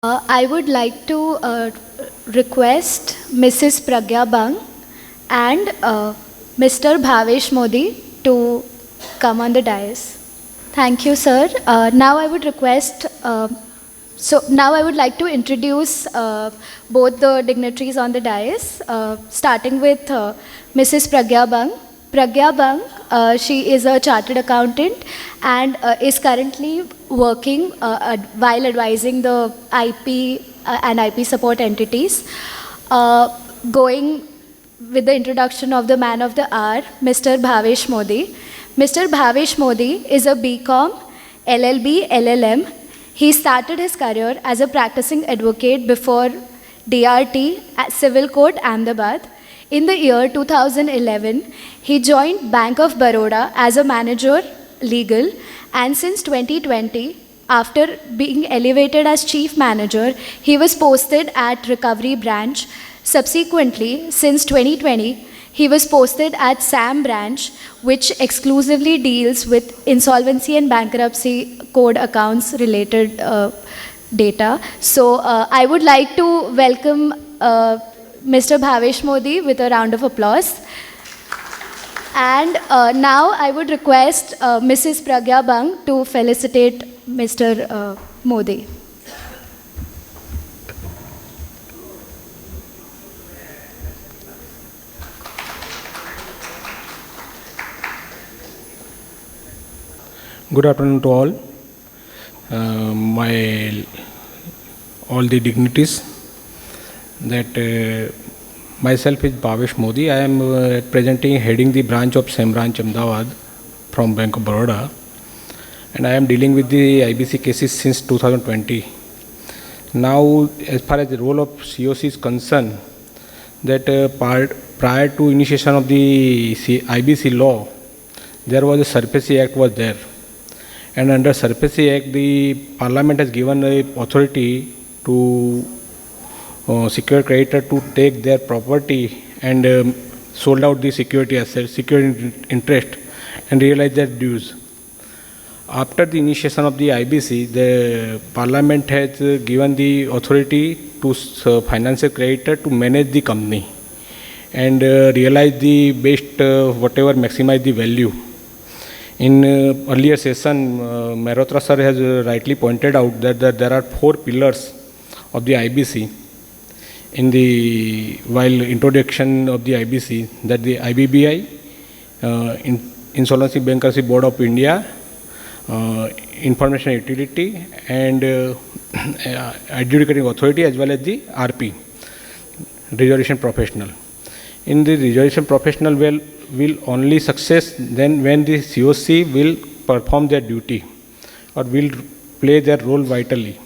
I would like to request Mrs. Pragya Bang and Mr. Bhavesh Modi to come on the dais. Thank you, sir. Now I would request, now I would like to introduce both the dignitaries on the dais, starting with Mrs. Pragya Bang. Pragya Bang, she is a chartered accountant and is currently working while advising the IP and IP support entities. Going with the introduction of the man of the hour, Mr. Bhavesh Modi. Mr. Bhavesh Modi is a BCom, LLB, LLM. He started his career as a practicing advocate before DRT at Civil Court Ahmedabad. In the year 2011, he joined Bank of Baroda as a manager legal, and since 2020, after being elevated as chief manager, he was posted at Recovery Branch. Subsequently, since 2020, he was posted at SAM Branch, which exclusively deals with Insolvency and Bankruptcy Code accounts related data. So I would like to welcome Mr. Bhavesh Modi with a round of applause. And now I would request Mrs. Pragya Bang to felicitate Mr. Modi. Good afternoon to all. All the dignitaries. Myself is Bhavesh Modi. I am presenting heading the branch of SAM Branch Ahmedabad from Bank of Baroda, and I am dealing with the IBC cases since 2020. Now, as far as the role of COC is concerned, that prior to initiation of the IBC law, there was a SURFACI Act was there, and under SURFACI Act, the Parliament has given a authority to secured creditor to take their property and sold out the security assets, secured interest, and realize their dues. After the initiation of the IBC, the Parliament has given the authority to financial creditor to manage the company and realize the best, whatever maximize the value. In earlier session, Mehrotra sir has rightly pointed out that there are 4 pillars of the IBC. While introduction of the IBC, that the IBBI, Insolvency Bankruptcy Board of India, Information Utility, and Adjudicating Authority, as well as the RP, Resolution Professional. In the Resolution Professional will only success then when the COC will perform their duty or will play their role vitally.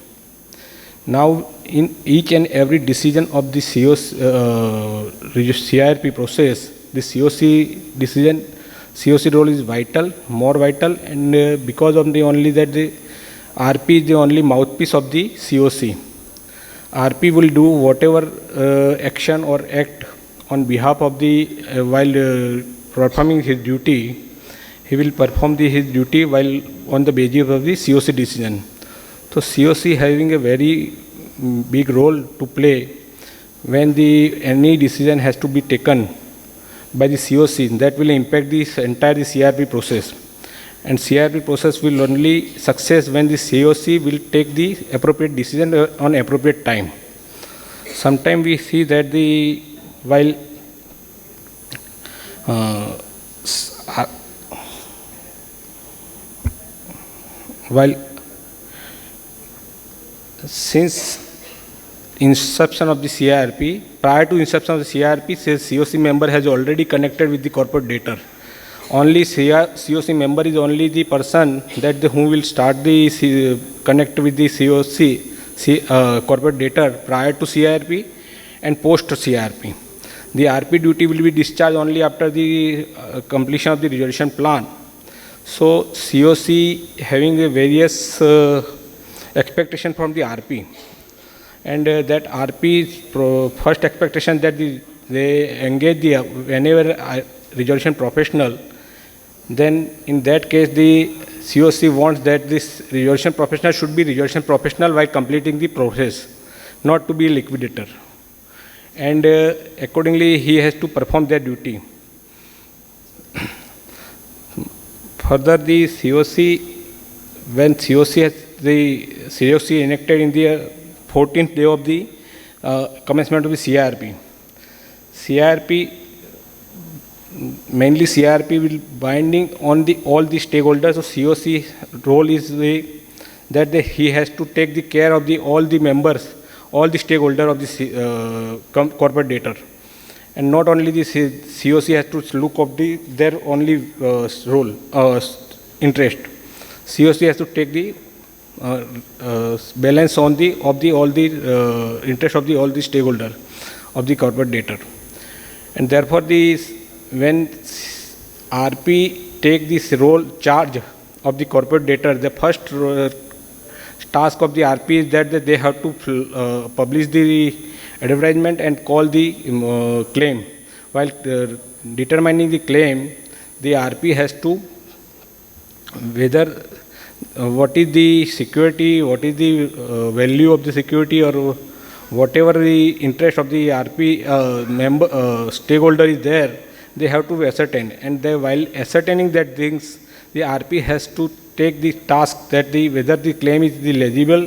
Now, in each and every decision of the CIRP process, the COC role is vital, more vital, and because of the only that the RP is the only mouthpiece of the COC. RP will do whatever action or act on behalf of the while performing his duty. He will perform his duty while on the basis of the COC decision. So COC having a very big role to play when any decision has to be taken by the COC that will impact the entire CRP process. And CRP process will only success when the COC will take the appropriate decision on appropriate time. Sometimes we see that since inception of the CIRP, prior to inception of the CIRP, COC member has already connected with the corporate debtor. Only COC member is only the person who will start the connect with the COC corporate debtor prior to CIRP and post CIRP. The RP duty will be discharged only after the completion of the resolution plan. So COC having a various expectation from the RP, and that RP first expectation that they engage whenever resolution professional, then in that case the COC wants that this resolution professional should be resolution professional while completing the process, not to be a liquidator. And accordingly, he has to perform their duty. Further, the COC, when COC has the COC enacted in the 14th day of the commencement of the CIRP. Mainly CIRP will binding on all the stakeholders. So COC role is that he has to take the care of all the members, all the stakeholders of the corporate debtor. And not only this, COC has to look of their only role, interest. COC has to take the balance on all the interest of all the stakeholder of the corporate debtor. And therefore, when RP take this role charge of the corporate debtor, the first task of the RP is that they have to publish the advertisement and call the claim. While determining the claim, the RP has to whether what is the security, what is the value of the security, or whatever the interest of the RP member stakeholder is there, they have to ascertain. And while ascertaining that things, the RP has to take the task that whether the claim is legible,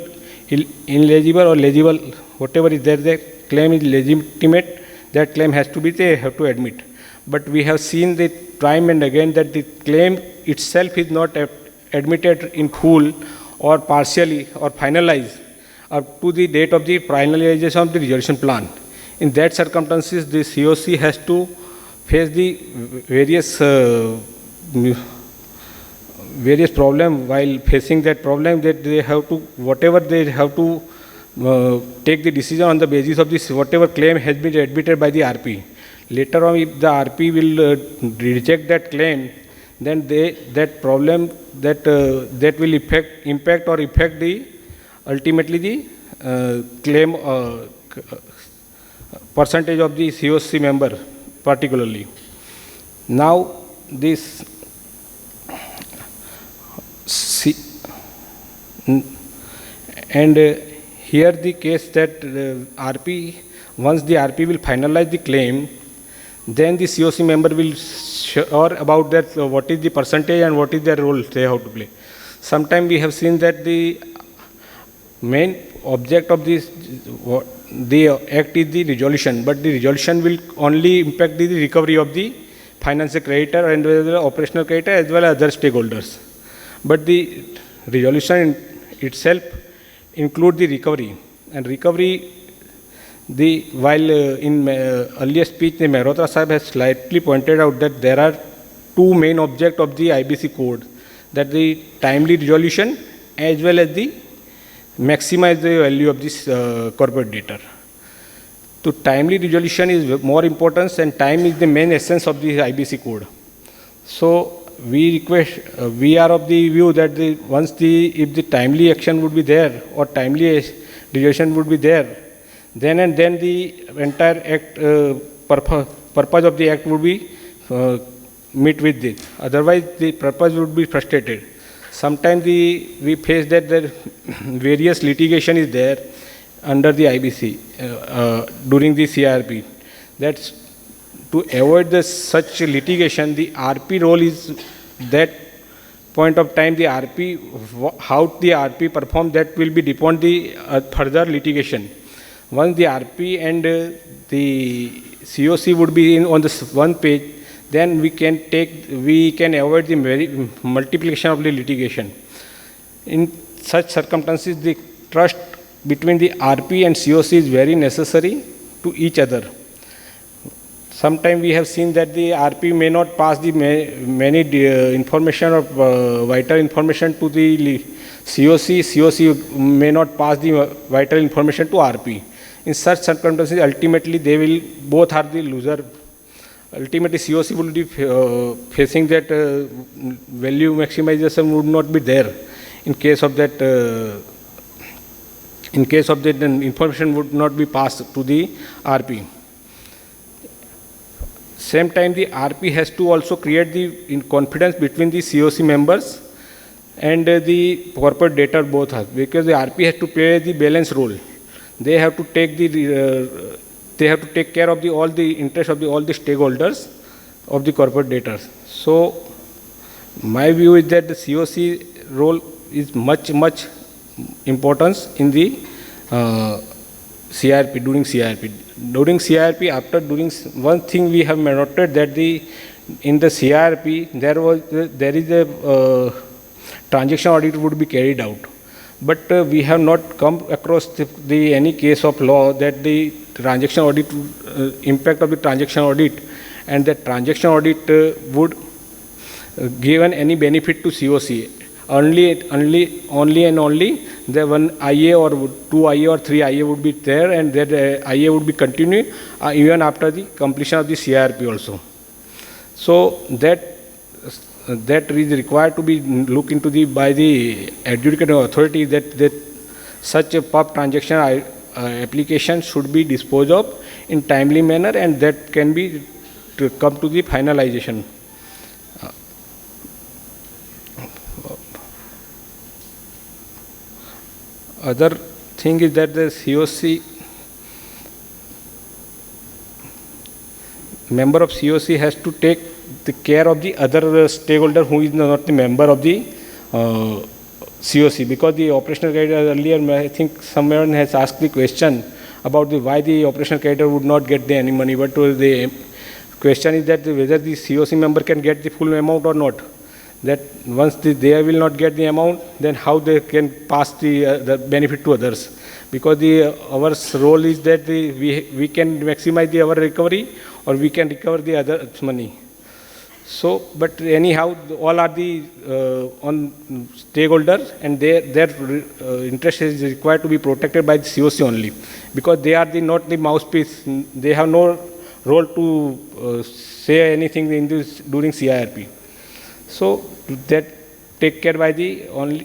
illegible, or legible, whatever is there, the claim is legitimate, that claim has to be, they have to admit. But we have seen the time and again that the claim itself is not admitted in full or partially or finalized up to the date of the finalization of the resolution plan. In that circumstances, the COC has to face the various problem. While facing that problem, that they have to, whatever they have to take the decision on the basis of this, whatever claim has been admitted by the RP. Later on, if the RP will reject that claim, then that problem that will impact the ultimately the claim percentage of the COC member particularly. Now this and here the case that RP, once the RP will finalize the claim, then the COC member will sure about that what is the percentage and what is their role they have to play. Sometimes we have seen that the main object of the act is the resolution, but the resolution will only impact the recovery of the financial creditor and the operational creditor as well as other stakeholders. But the resolution itself include the recovery, and recovery, while in earlier speech, the Mehrotra Sahib has slightly pointed out that there are two main objects of the IBC code, that the timely resolution as well as the maximize the value of this corporate debtor. So timely resolution is more important, and time is the main essence of the IBC code. So we are of the view that if the timely action would be there or timely resolution would be there, then the entire act purpose of the act would be meet with this. Otherwise, the purpose would be frustrated. Sometimes we face that there various litigation is there under the IBC during the CIRP. That's to avoid such litigation. The RP role is that point of time. The RP, how the RP perform, that will be depend the further litigation. Once the RP and the COC would be on this one page, then we can avoid the multiplication of the litigation. In such circumstances, the trust between the RP and COC is very necessary to each other. Sometimes we have seen that the RP may not pass the many information or vital information to the COC. COC may not pass the vital information to RP. In such circumstances, ultimately both are the loser. Ultimately, COC will be facing that value maximization would not be there in case of that. In case of that, then information would not be passed to the RP. Same time, the RP has to also create the confidence between the COC members and the corporate debtor both are, because the RP has to play the balance role. They have to take they have to take care of all the interests of all the stakeholders of the corporate debtors. So my view is that the COC role is much importance in the CRP, during CRP. During CRP, one thing we have noted that in the CRP there is a transaction audit would be carried out, but we have not come across any case of law that the transaction audit impact of the transaction audit and that transaction audit would given any benefit to COC. Only the one IA or 2 IA or 3 IA would be there, and that IA would be continued even after the completion of the CRP also. So that is required to be looked into by the adjudicating authority, that such a PUP transaction application should be disposed of in timely manner, and that can be to come to the finalization. Other thing is that the COC member of COC has to take the care of the other stakeholder who is not the member of the COC, because the operational creditor earlier, I think someone has asked the question about why the operational creditor would not get any money, but the question is that whether the COC member can get the full amount or not. That once they will not get the amount, then how they can pass the benefit to others, because our role is that we can maximize our recovery, or we can recover the other money. So, but anyhow, all are the on stakeholders, and their interest is required to be protected by the COC only, because they are not the mouthpiece. They have no role to say anything during CIRP. So that take care by the only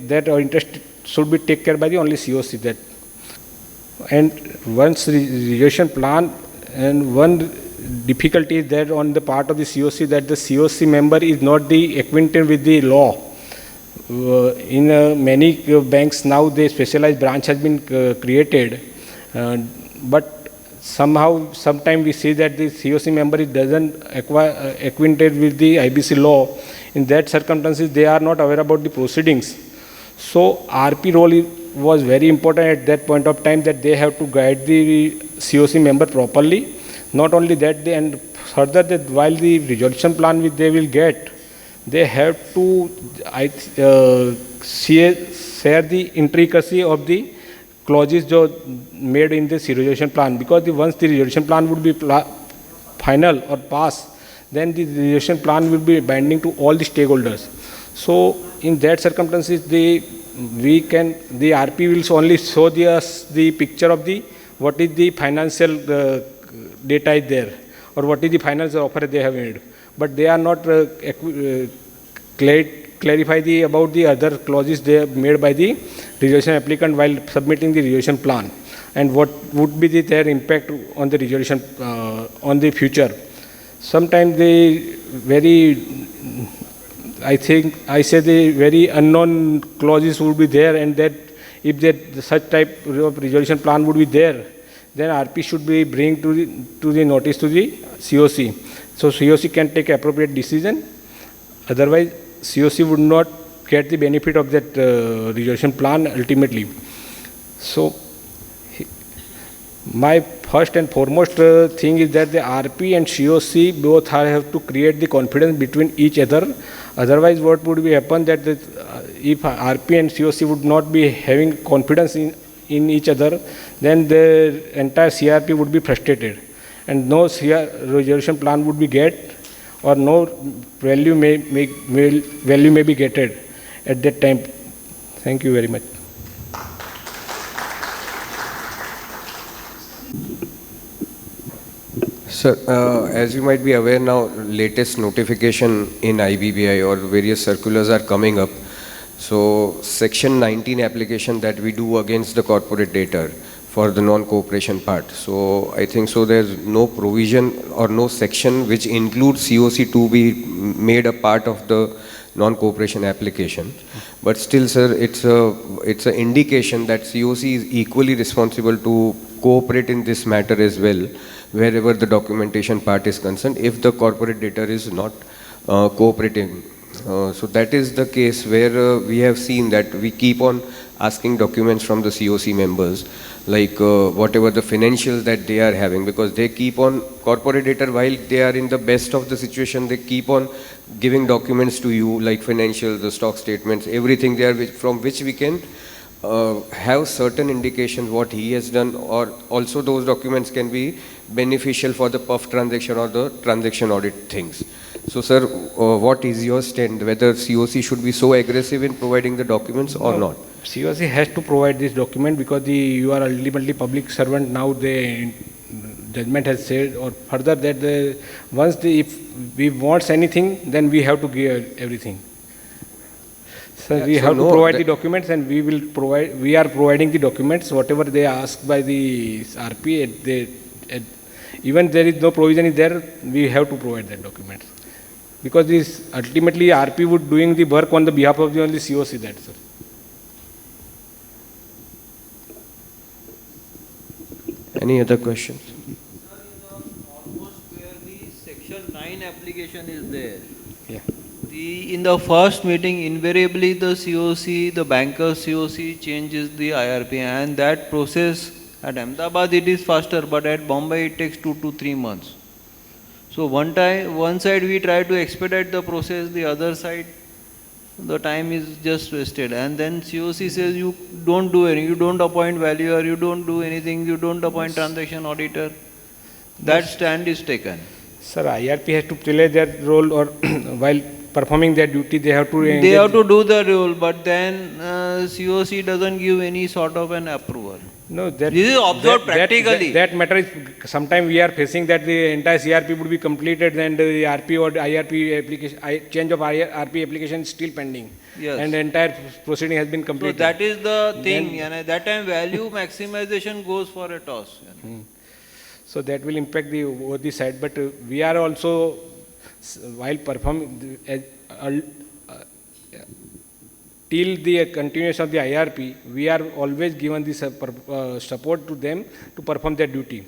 that our interest should be taken care by the only COC. That, and once resolution plan, and one difficulty is that on the part of the COC, that the COC member is not acquainted with the law. In many banks now, the specialized branch has been created, but sometimes we see that the COC member doesn't acquainted with the IBC law. In that circumstances, they are not aware about the proceedings. So RP role was very important at that point of time, that they have to guide the COC member properly. Not only that, and further that while the resolution plan which they will get, they have to share the intricacy of the clauses made in this resolution plan, because once the resolution plan would be final or pass, then the resolution plan will be binding to all the stakeholders. So in that circumstances, the RP will only show the picture of what is the financial data is there, or what is the financial offer they have made, but they are not clarify about the other clauses they have made by the resolution applicant while submitting the resolution plan, and what would be their impact on the resolution on the future. Sometimes the very unknown clauses would be there, and that if such type of resolution plan would be there, then RP should be bring to the notice to the COC. So COC can take appropriate decision. Otherwise, COC would not get the benefit of that resolution plan ultimately. So my first and foremost thing is that the RP and COC both have to create the confidence between each other. Otherwise, what would be happen that if RP and COC would not be having confidence in each other, then the entire CRP would be frustrated, and no resolution plan would be get, or no value may be getted at that time. Thank you very much. Sir, as you might be aware now, latest notification in IBBI or various circulars are coming up. So section 19 application that we do against the corporate debtor for the non-cooperation part. So I think so there's no provision or no section which includes COC to be made a part of the non-cooperation application. But still, sir, it's an indication that COC is equally responsible to cooperate in this matter as well, wherever the documentation part is concerned, if the corporate debtor is not cooperating. So that is the case where we have seen that we keep on asking documents from the COC members, like whatever the financials that they are having, because they keep on, corporate debtor, while they are in the best of the situation, they keep on giving documents to you, like financials, the stock statements, everything there, from which we can have certain indications what he has done, or also those documents can be beneficial for the PUF transaction or the transaction audit things. So sir, what is your stand, whether COC should be so aggressive in providing the documents or not? COC has to provide this document because you are ultimately public servant. Now the judgment has said, or further, that if we want anything, then we have to give everything. So we have to provide the documents, and we will provide. We are providing the documents whatever they ask by the RP. Even there is no provision is there, we have to provide that documents, because this ultimately RP would doing the work on the behalf of the only COC. That, sir. Any other questions? Sir, almost where the section 9 application is there. Yeah. In the first meeting, invariably the COC, the banker COC changes the IRP, and that process at Ahmedabad it is faster, but at Bombay it takes 2 to 3 months. So one side we try to expedite the process, the other side the time is just wasted, and then COC says you don't do anything, you don't appoint valuer, you don't do anything, you don't appoint transaction auditor. That stand is taken. Sir, IRP has to play their role, or while performing their duty, they have to engage. They have to do the role, but then COC doesn't give any sort of an approval. No, this is observed practically. That matter is, sometimes we are facing that the entire CRP would be completed and the RP or IRP application, change of RP application is still pending. Yes. And the entire proceeding has been completed. So that is the thing, and that time value maximization goes for a toss. So that will impact the over the side, but we are also, while performing till the continuation of the IRP, we are always given this support to them to perform their duty,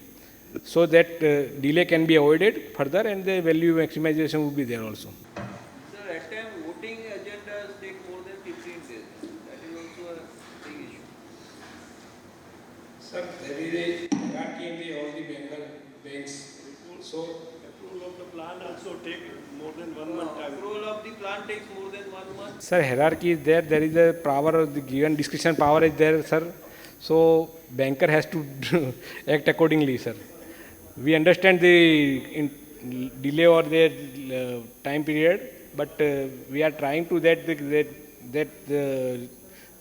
so that delay can be avoided further and the value maximization will be there also. Sir, at times voting agendas take more than 15 days. That is also a big issue. Sir, there is a hierarchy in all the banks. So approval of the plan also take more than 1 month time. Approval of the plan takes more than 1 month. Sir, hierarchy is there. There is a power, the given discretion power is there, sir. So banker has to act accordingly, sir. We understand the delay or the time period, but we are trying to that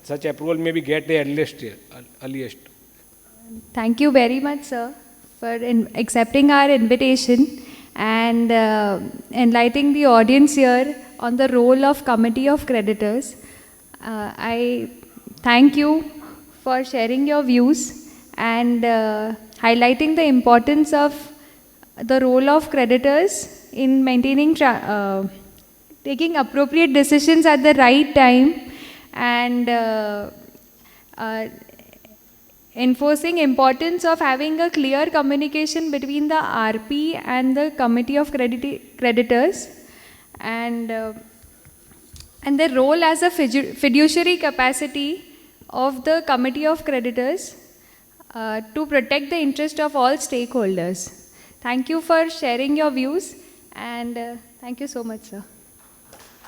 such approval may be get the earliest. Thank you very much, sir, for accepting our invitation and enlightening the audience here on the role of Committee of Creditors. I thank you for sharing your views and highlighting the importance of the role of creditors in maintaining, taking appropriate decisions at the right time, and enforcing importance of having a clear communication between the RP and the Committee of Creditors, and the role as a fiduciary capacity of the Committee of Creditors to protect the interest of all stakeholders. Thank you for sharing your views, and thank you so much, sir.